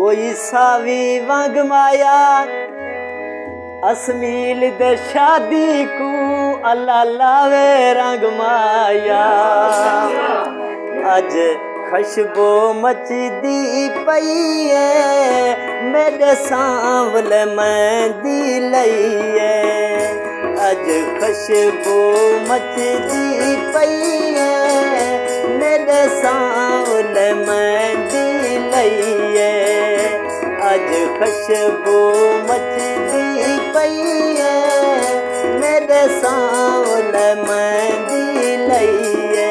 कोई सावी वांग माया असमील दे शादी को अल्लाह लावे रंग माया। अज खुशबू मचदी पई है मेरे सांवले मेहंदी लईए। अज खुशबू मचदी पई है मेरे सांवले मेहंदी लईए। अज खुशबू मचदी पई है मेरे सांवले मेहंदी लईए।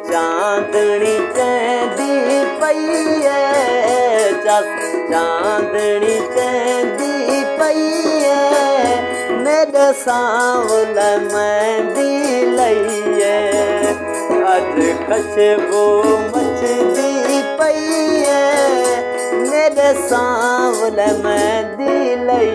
चांदनी चैंदी पई है चांदनी चैंदी पई है मेरे सांवले मेहंदी लईए। अज खुशबू मचदी पई है मेरे सांवले मेहंदी लई।